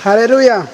Haleluya.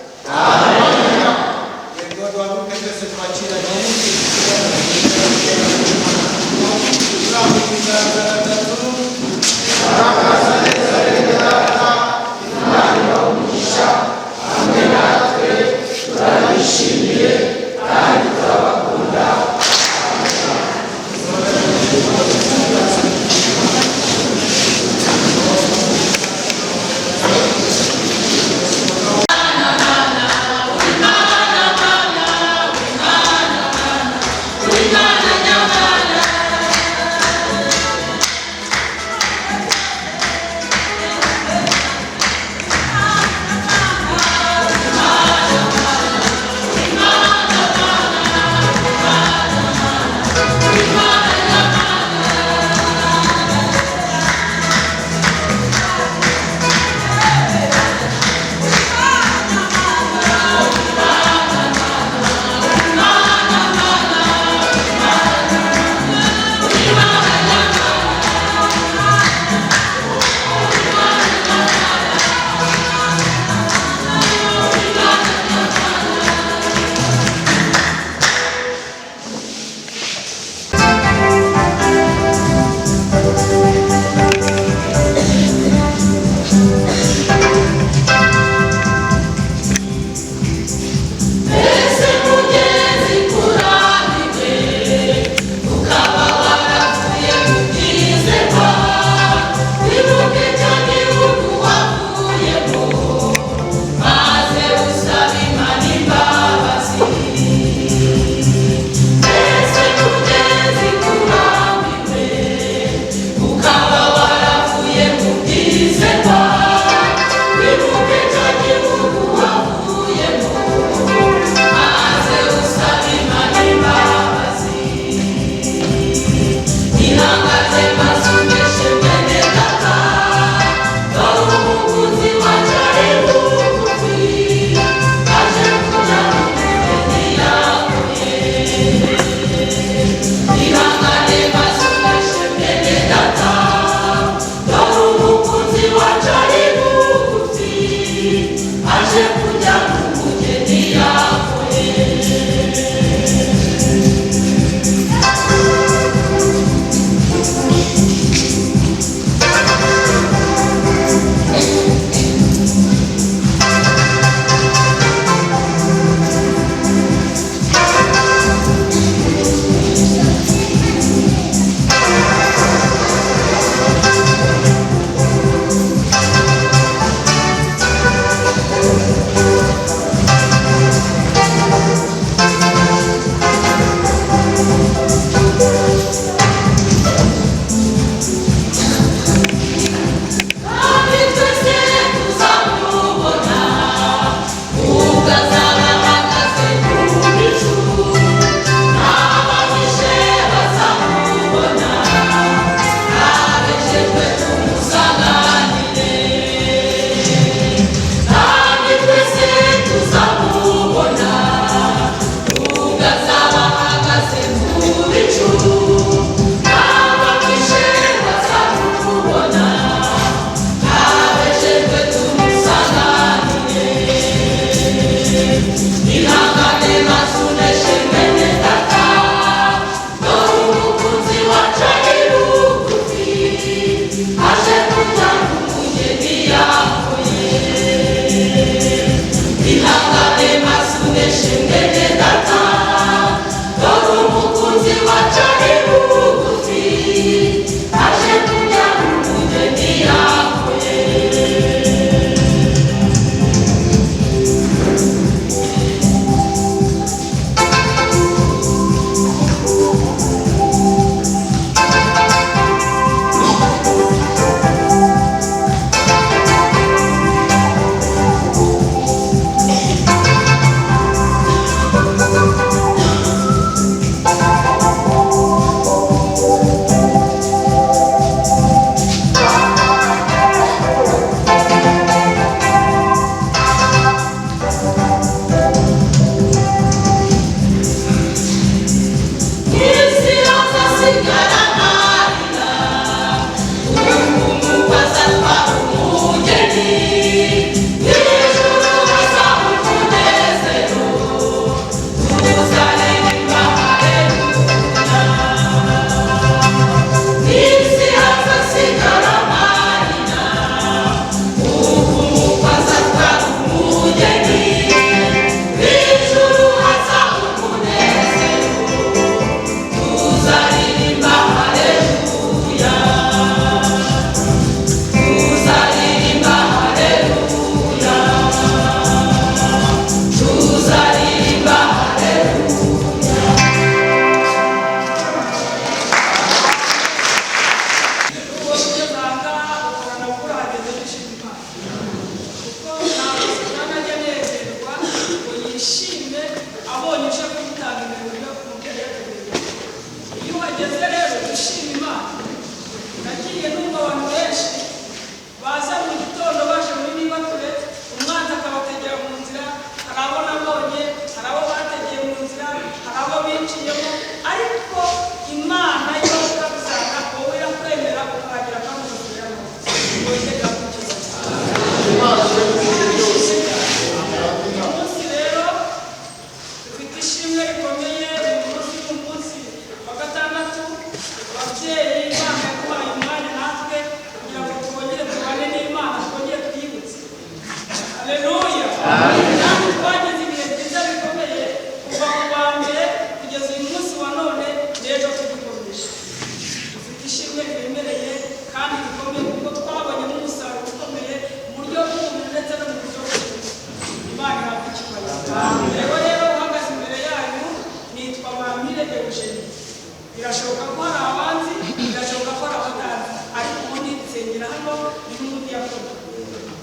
hari abanzi birashoboka ko ari abatazi ariko ubundi nsengera hano ni n'undi yakora.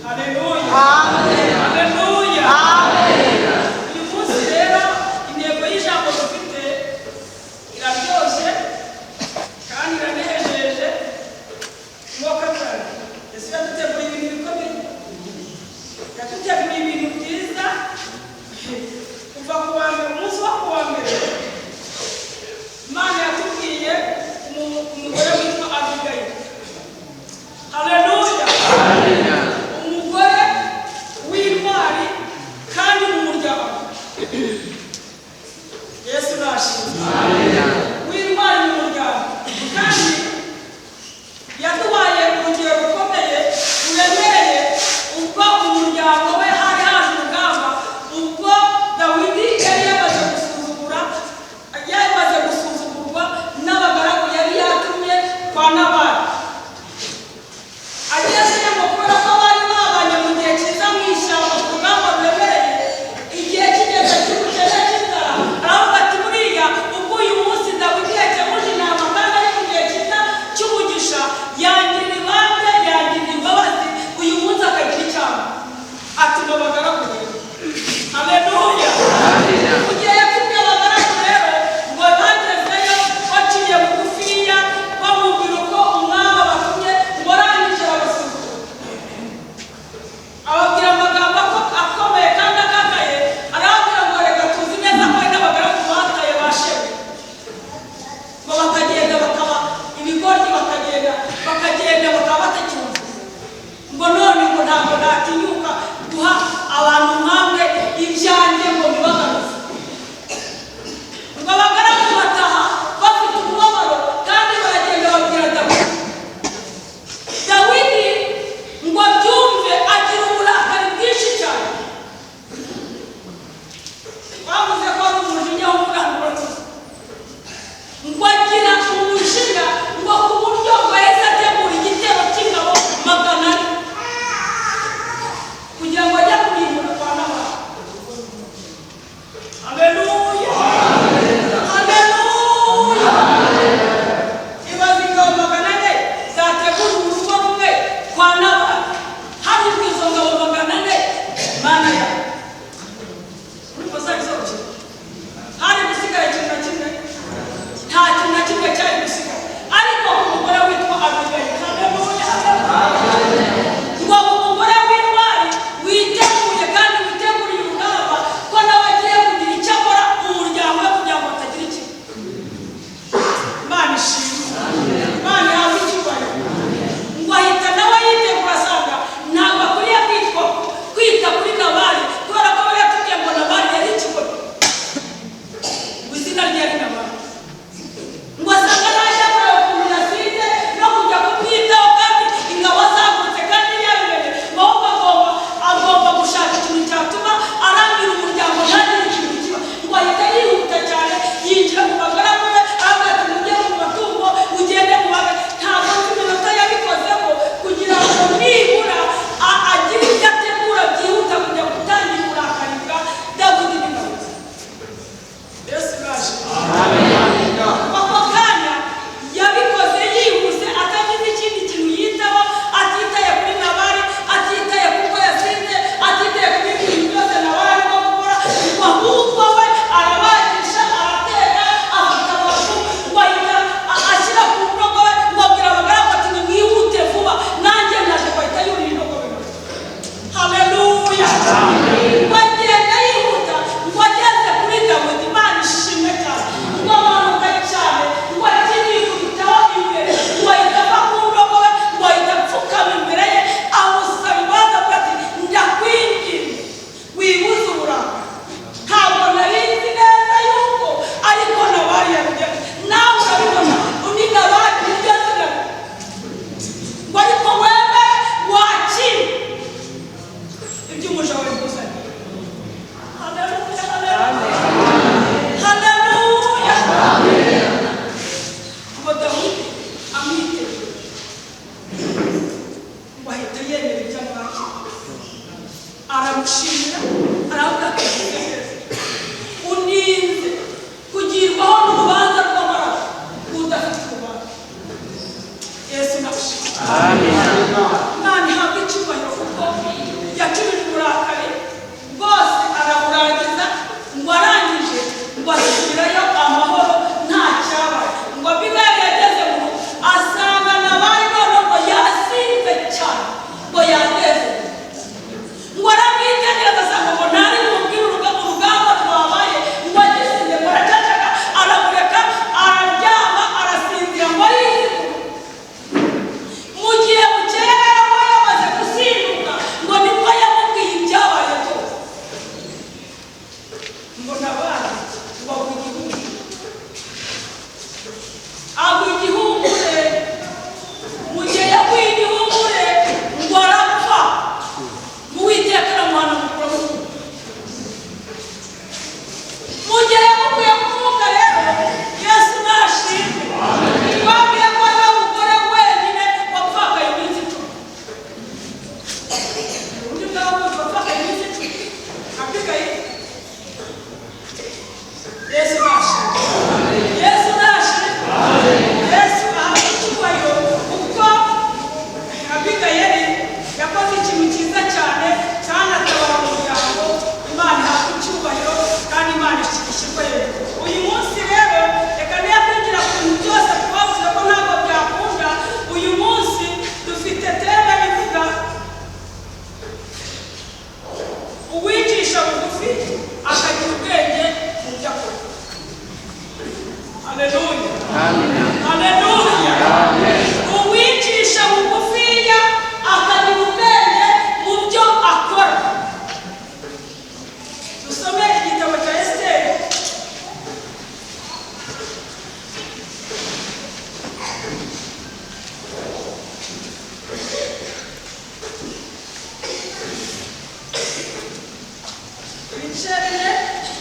Haleluya, haleluya, uyu munsi rero intego y'ijambo dufite iraryoshye kandi iranejeje nk'uko cyane Yesu yaduteguriye ibintu bikomeye, yaduteguriye ibintu byiza kuva ku wa mbere, umunsi wo ku wa mbere Imana yatubwiye umugore witwa Abigayili. Haleluya, umugore w'intwari kandi mu muryango. Yesu nashimwe, w'intwari mu muryango kandi yaduhaye urugero rukomeye ruremereye ubwo umuryango we hari haje urugamba, ubwo Dawidi yari yamaze gusuzugurwa n'abagaragu yari yatumye kwa Nabali. Ageze ngo kubera ko bari babanye mu gihe cyiza mu ishyamba ku rugamba ruremereye, igihe kigeze cy'ubukene cy'inzara, aravuga ati buriya ubwo uyu munsi Dawidi yakemuje intama kandi ari mu gihe cyiza cy'umugisha, yangirira ibambe, yangirira imbabazi, uyu munsi akagira icyaha, atuma abagaragu rero. Haleluya, mu gihe yatumye abagaragu rero ngo bagezeyo baciye bugufiya bamubwira uko umwami abatumye ngo arangije abasuzugura, ababwira amagambo akomeye kandi akakaye, arababwira ngo reka tuzi neza ko hari n'abagaragu bataye ba shebuja, ngo bakagenda bakaba ibigoryi, bakagenda bakaba batacyumva, ngo none ngo ntabwo natinyuka guha abantu nkamwe ibyanjye ngo ntibagaruze. Ngo abagaragu bataha bafite umubabaro kandi baragenda babwira Dawidi. Dawidi ngo abyumve agira uburakari bwinshi cyane, bavuze ko ari umujinya w'umuranguruzi, ngo agira umujinya ngo ku buryo ngo yahise ategura igitero cy'ingabo 400 kugira ngo ajye kurimura kwa Nabali. Amina. Imana ihabwe icyubahiro kuko yacuruje uburakari bwose araburangiza ngo arangije ngo asubirayo amahoro nta cyabaye. Ngo Abigayili yageze mu rugo asanga Nabali none ngo yasinze cyane ngo yageze ngo aramwitegereza asanga ngo ntari bumubwire urugamba rwabaye ngo agisinze ngo araceceka aramureka araryama arasinzira ngo arizimu. Mu gihe bukera we yamaze gusinduka ngo nibwo yamubwiye ibyabaye byose ngo Nabali ngo agwa igihumure. Mu gihe yaguye igihumure ngo arapfa Uwiteka aramuhana mukuru w'umuntu. Mu gihe yamukuye mu mwuka rero Yesu nashimwe. Twabwiye ko ari umugore wenyine wapfakaye iminsi 10. Undi mugabo wapfakaye iminsi 10 Abigayili. Yesu nashimwe. Yesu nashimwe. Yesu ahabwe icyubahiro kuko Abigayili yakoze ikintu cyiza cyane cyanatabara umuryango. Imana ihabwe icyubahiro kandi Imana ishyirwe hejuru. Uyu munsi rero reka niyo kwinjira ku bintu byose twavuze ko ntabwo byakunda. Uyu munsi dufite teme ivuga uwicisha bugufi akagira ubwenge mu byo akora. Haleluya. Amina. Haleluya. Uwicisha bugufiya akagira ubwenge mu byo akora. Dusome igitabo cya Esiteri. Ibice 4.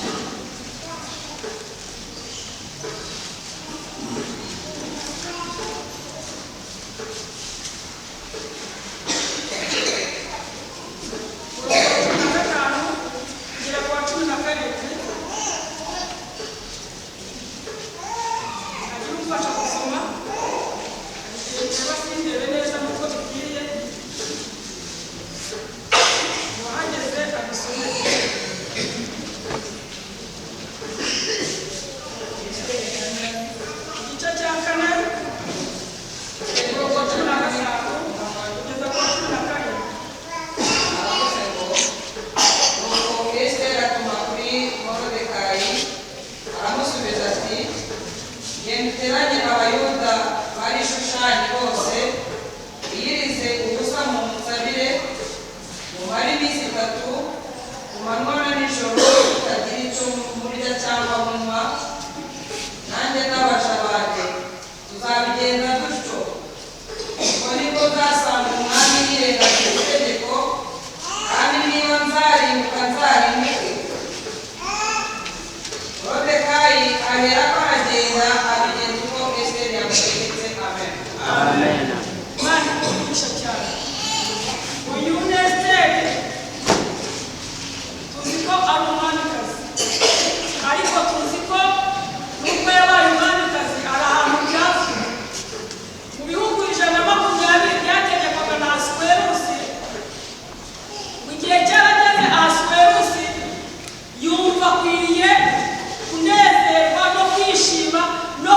no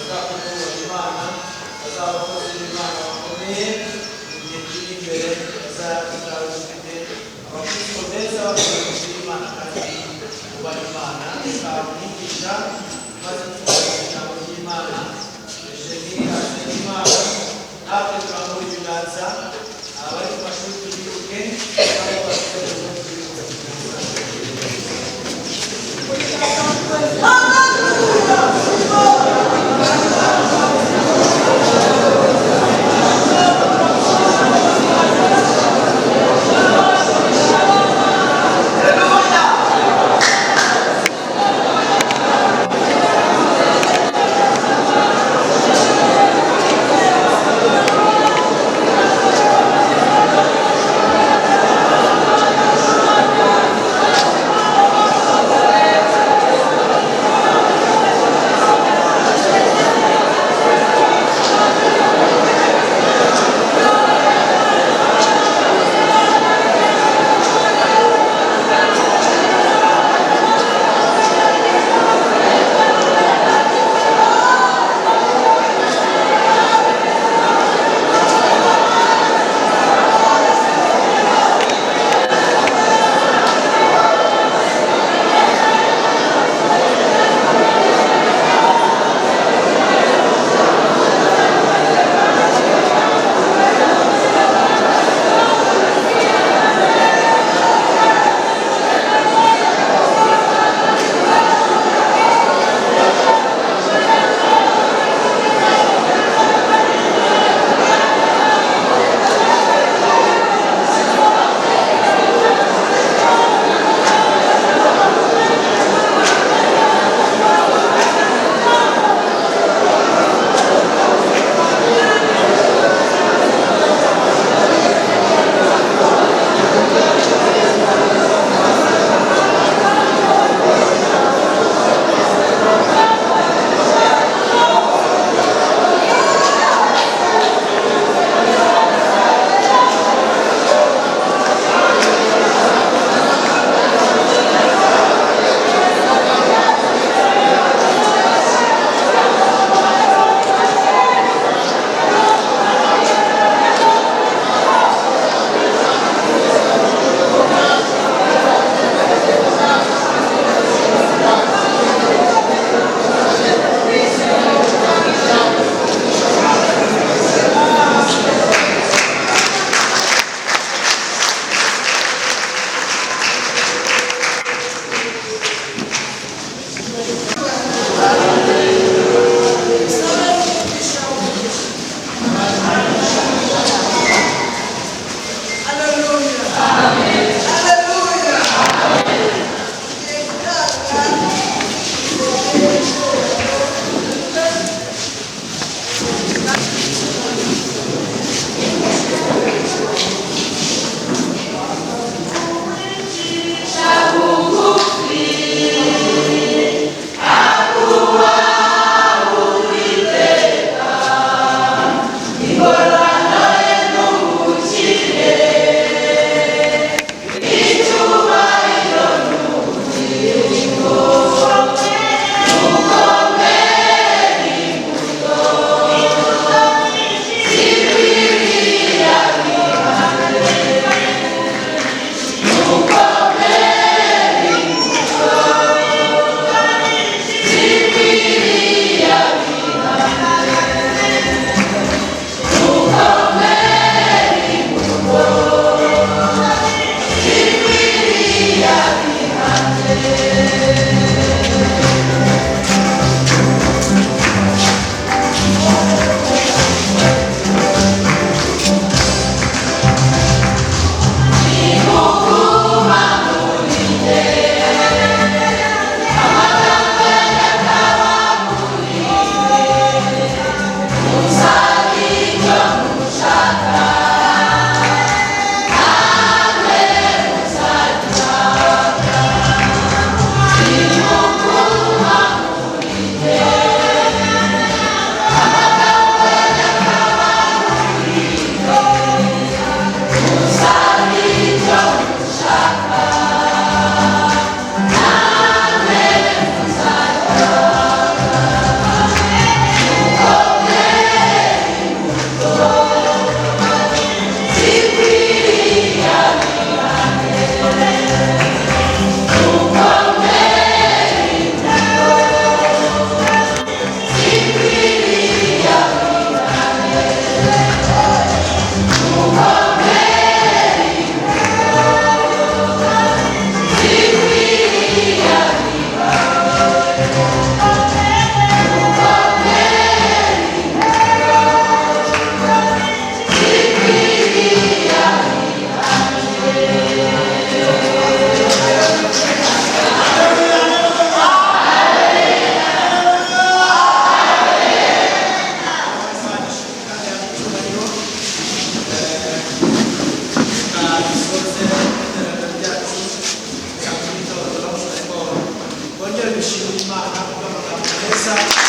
bazakubaha Imana, bazaba abakozi b'Imana bakomeye mu gihe kiri imbere, bazaba dufite abakristo beza bakozi b'Imana kandi bubaha Imana, bakamwigisha maze tukagira ijambo ry'Imana. Shekiri asenga Imana, natwe turambura ibiganza, abari ku mashuri tubibuke, kandi bafite ubutumwa tubibuke. kabisa.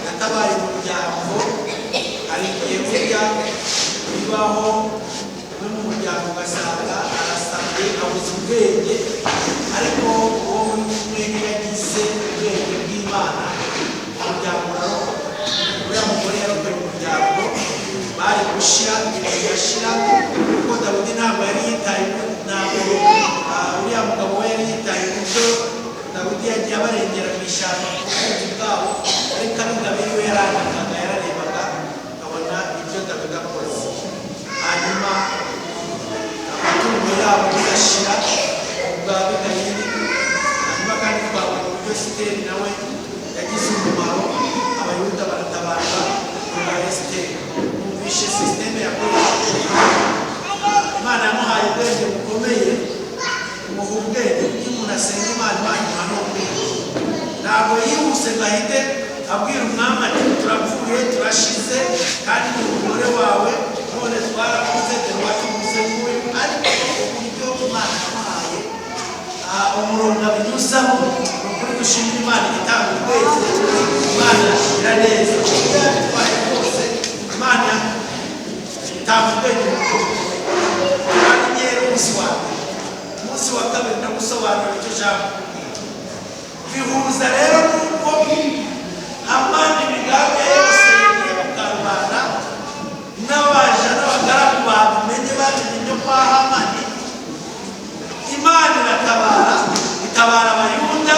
Yatabaye umuryango, hari igihe burya bibaho umwe mu muryango ugasanga arasabye abuze ubwenge, ariko uwo muri kumwe yagize ubwenge bw'Imana, umuryango urarokoka. Uriya mugore yarokoye umuryango, bari gushira ibintu bigashira, kuko Dawidi ntabwo yari yitaye, ntabwo uriya mugabo we yari yitaye ku byo Dawidi yagiye abarengera mu ishyamba ku buhinzi bwabo, ariko ab'ingabire we yarandikaga, yararebaga akabona ibyo Dawidi akoze. Hanyuma amatungo yabo bigashira ubwa Abigayili. Hanyuma kandi twabona uburyo Esiteri nawe yagize umumaro, Abayuda baratabarwa kubwa Esiteri. Bumvishe sisiteme yakoresheje, Imana yamuhaye ubwenge bukomeye, umuha ubwenge. Iyo umuntu asenga Imana, Imana imuha n'ubwenge. Ntabwo yihuse ngo ahite abwira umwami ati turapfuye turashize kandi ni umugore wawe, none twarakuze dore watuguze nguyu. Ariko uburyo Imana yamuhaye umurongo abinyuzamo, ni ukuri dushimira Imana igitanga ubwenge. Imana igira neza, iyo yabitwaye rwose Imana itanga ubwenge bukomeye. Kandi nyere umunsi wa kabiri ndagusobanurira icyo jambo. Bihuza rero nuko Hamani imigambi yose yagiye mu karubanda, n'abaja n'abagaragu babimenye, bamenye ibyo kwa Hamani. Imana iratabara, itabara Abayuda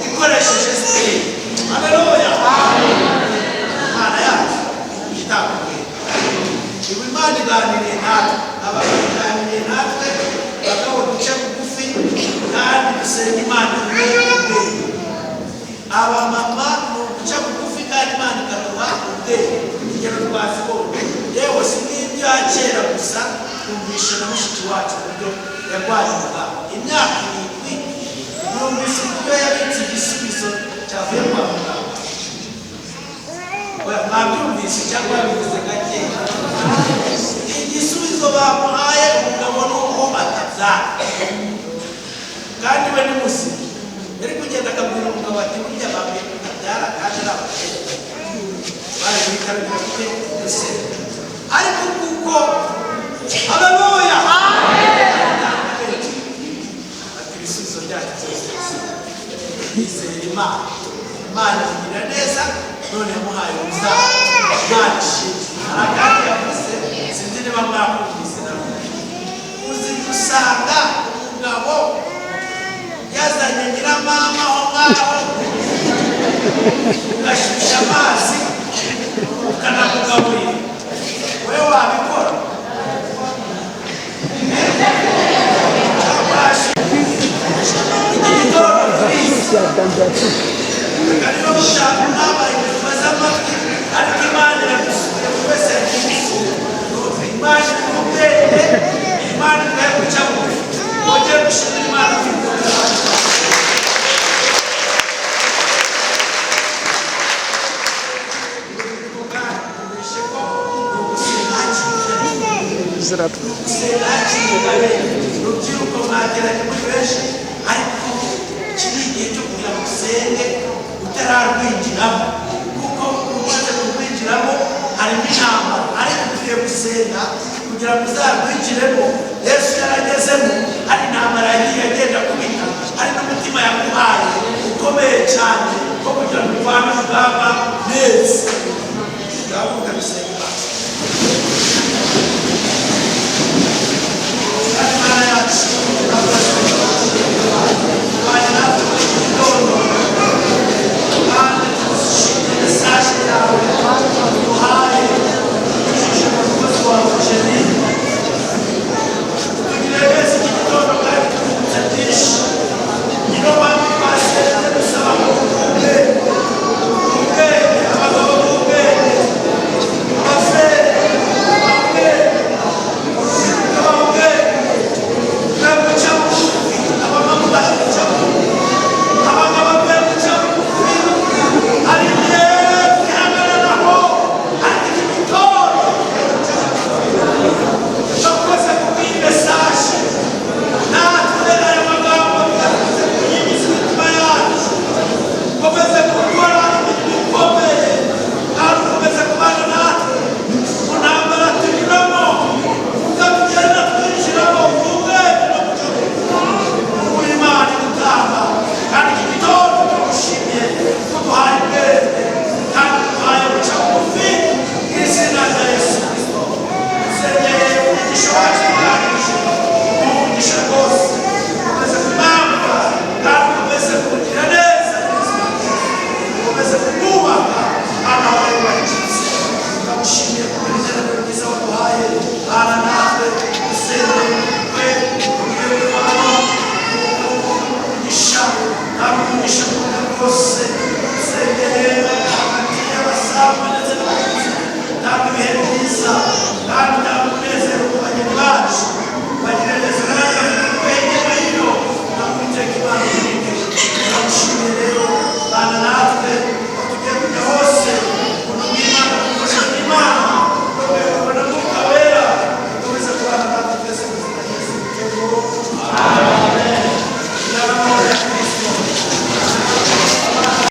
ikoresheje Esiteri. Haleluya! Imana yacu itanga ubwenge. Ibu Imana iganiriye natwe, abaganiriye natwe, bagabo duce bugufi kandi dusenga Imana ubwenge. Abamama ni uguca bugufi kandi Imana ikaduha ubwenge. Ingero twazibonye, yewe si n'ibya kera gusa. Twumvishe na mushiki wacu uburyo yarwaye umugabo imyaka 7, yumvise uburyo yabitse igisubizo cyavuye kwa muganga. Mwabyumvise cyangwa bivuze gakeya? Igisubizo bamuhaye umugabo nuko atabyara, kandi we ni muzima. Yari kugenda akabwira umugabo ati burya bambaye kutabyara kandi ari abakene, bari guhita bifite gusera. Ariko kuko haleluya, ati ibisubizo byacu byose bizera Imana. Imana igira neza, none yamuhaye urubyaro. Imana ishimwe. Hari akandi yavuze, sinzi niba mwakumvise nawe, uzi gusanga umugabo yazanye nyiramama aho ngaho, ugashyushya amazi ukanamugaburira, wowe wabikora? Karibu gushaka n'abaye kubaza amatwi, ariko Imana iragusubira buri wese yagiye. Imana ikubwenge, Imana ikwiye guca bugufi. Wongere gushimira Imana kwikubira. Urubyiruko mwageranye muri benshi, ariko iki ni igihe cyo kugira ngo usenge utararwinjiramo, kuko umaze kurwinjiramo harimo intambara. Ariko ugiye gusenga kugira ngo uzarwinjiremo. Yesu yaragezemo, hari intambara yagiye agenda kubita, hari n'umutima yaguhaye ukomeye cyane wo kugira ngo uvane urugamba neza. Ngaho ukabisenya